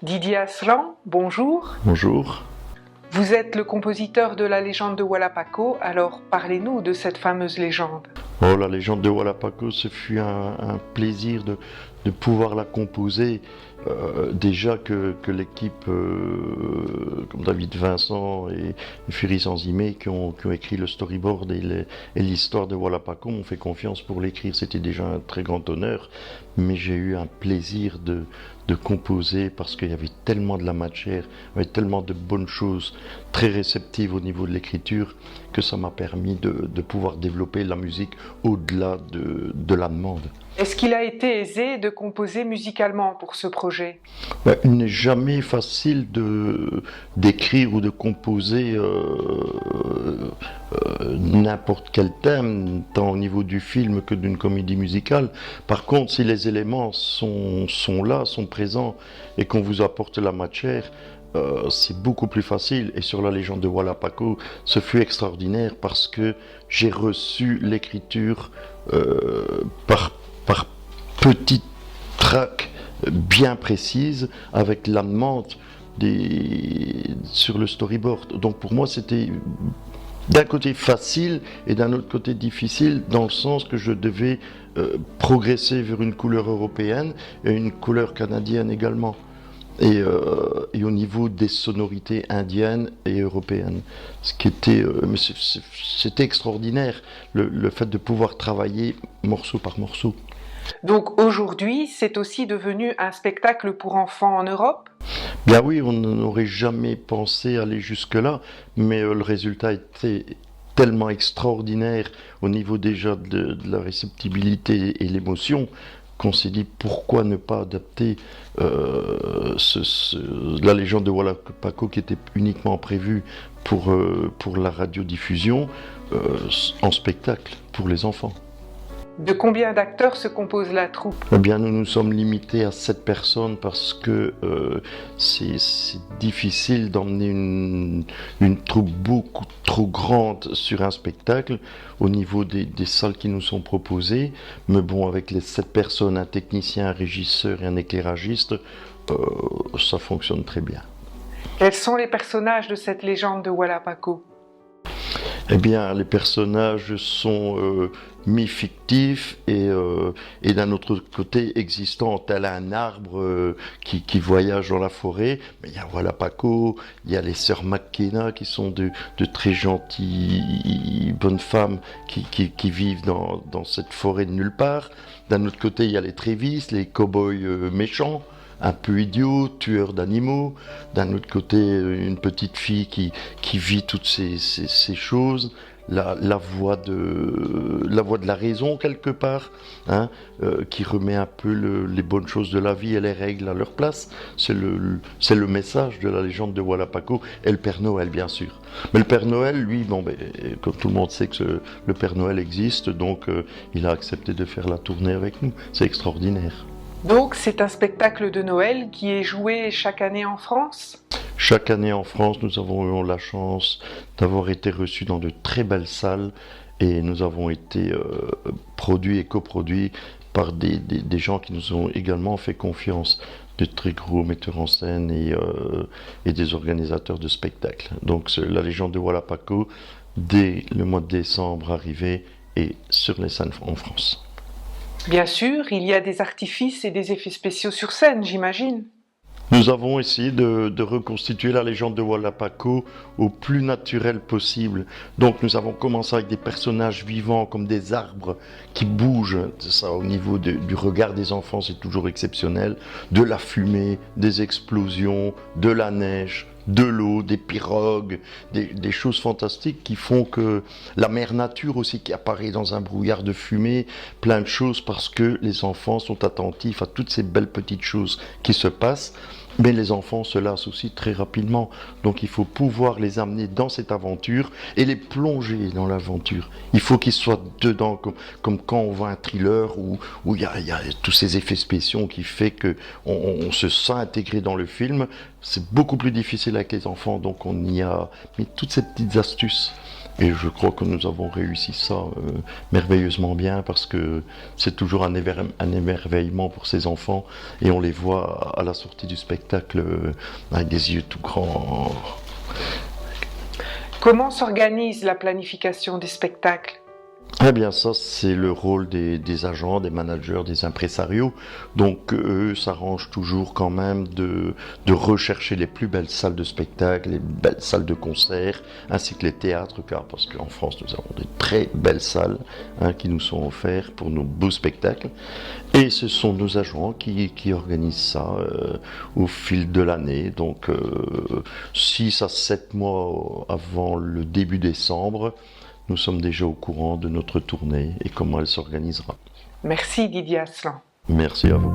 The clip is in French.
Didier Aslan, bonjour. Bonjour. Vous êtes le compositeur de la légende de Walapaco, alors parlez-nous de cette fameuse légende. Oh, la légende de Walapaco, ce fut un plaisir de pouvoir la composer. Déjà que l'équipe, comme David Vincent et Fury Sanzimé, qui ont écrit le storyboard et l'histoire de Walapaco, m'ont fait confiance pour l'écrire. C'était déjà un très grand honneur, mais j'ai eu un plaisir de composer parce qu'il y avait tellement de la matière, il y avait tellement de bonnes choses très réceptives au niveau de l'écriture que ça m'a permis de pouvoir développer la musique au-delà de la demande. Est-ce qu'il a été aisé de composer musicalement pour ce projet? Il n'est jamais facile d'écrire ou de composer n'importe quel thème, tant au niveau du film que d'une comédie musicale. Par contre, si les éléments sont là, sont présents, et qu'on vous apporte la matière, c'est beaucoup plus facile. Et sur la légende de Walapaco, ce fut extraordinaire parce que j'ai reçu l'écriture par petites tracks bien précises avec la demande sur le storyboard. Donc pour moi, c'était d'un côté facile et d'un autre côté difficile, dans le sens que je devais progresser vers une couleur européenne et une couleur canadienne également. Et au niveau des sonorités indiennes et européennes. Ce qui était, c'était extraordinaire, le fait de pouvoir travailler morceau par morceau. Donc aujourd'hui, c'est aussi devenu un spectacle pour enfants en Europe? Bien oui, on n'aurait jamais pensé aller jusque-là, mais le résultat était tellement extraordinaire au niveau déjà de la réceptibilité et l'émotion qu'on s'est dit pourquoi ne pas adapter la légende de Walapaco qui était uniquement prévue pour la radiodiffusion en spectacle pour les enfants. De combien d'acteurs se compose la troupe? Eh bien, nous nous sommes limités à 7 personnes parce que c'est difficile d'emmener une troupe beaucoup trop grande sur un spectacle au niveau des salles qui nous sont proposées. Mais bon, avec les 7 personnes, un technicien, un régisseur et un éclairagiste, ça fonctionne très bien. Quels sont les personnages de cette légende de Walapaco? Eh bien, les personnages sont mi-fictifs et d'un autre côté existants, tel un arbre qui voyage dans la forêt. Mais il y a Walapaco, il y a les sœurs McKenna qui sont de très gentilles, bonnes femmes qui vivent dans cette forêt de nulle part. D'un autre côté, il y a les Travis, les cow-boys méchants, un peu idiots, tueurs d'animaux. D'un autre côté, une petite fille qui vit toutes ces choses. La voix de la raison quelque part, hein, qui remet un peu les bonnes choses de la vie et les règles à leur place. C'est le message de la légende de Walapaco et le Père Noël bien sûr. Mais le Père Noël, lui, comme tout le monde sait que le Père Noël existe, donc il a accepté de faire la tournée avec nous. C'est extraordinaire. Donc c'est un spectacle de Noël qui est joué chaque année en France? Chaque année en France, nous avons eu la chance d'avoir été reçus dans de très belles salles et nous avons été produits et coproduits par des gens qui nous ont également fait confiance, de très gros metteurs en scène et des organisateurs de spectacles. Donc la légende de Walapaco, dès le mois de décembre arrivé, est sur les scènes en France. Bien sûr, il y a des artifices et des effets spéciaux sur scène, j'imagine. Nous avons essayé de reconstituer la légende de Walapaco au plus naturel possible. Donc nous avons commencé avec des personnages vivants comme des arbres qui bougent. Ça, au niveau du regard des enfants, c'est toujours exceptionnel. De la fumée, des explosions, de la neige, de l'eau, des pirogues, des choses fantastiques qui font que la mère nature aussi qui apparaît dans un brouillard de fumée, plein de choses parce que les enfants sont attentifs à toutes ces belles petites choses qui se passent. Mais les enfants se lassent aussi très rapidement, donc il faut pouvoir les amener dans cette aventure et les plonger dans l'aventure. Il faut qu'ils soient dedans, comme quand on voit un thriller où il y a tous ces effets spéciaux qui fait qu'on se sent intégré dans le film. C'est beaucoup plus difficile avec les enfants, donc on y a mis toutes ces petites astuces Et je crois que nous avons réussi ça merveilleusement bien parce que c'est toujours un émerveillement pour ces enfants et on les voit à la sortie du spectacle avec des yeux tout grands. Comment s'organise la planification des spectacles? Eh bien ça, c'est le rôle des agents, des managers, des impresarios. Donc eux s'arrangent toujours quand même de rechercher les plus belles salles de spectacle, les belles salles de concert, ainsi que les théâtres, car parce qu'en France nous avons de très belles salles qui nous sont offertes pour nos beaux spectacles. Et ce sont nos agents qui organisent ça au fil de l'année. Donc 6 à 7 mois avant le début décembre, nous sommes déjà au courant de notre tournée et comment elle s'organisera. Merci Didier Aslan. Merci à vous.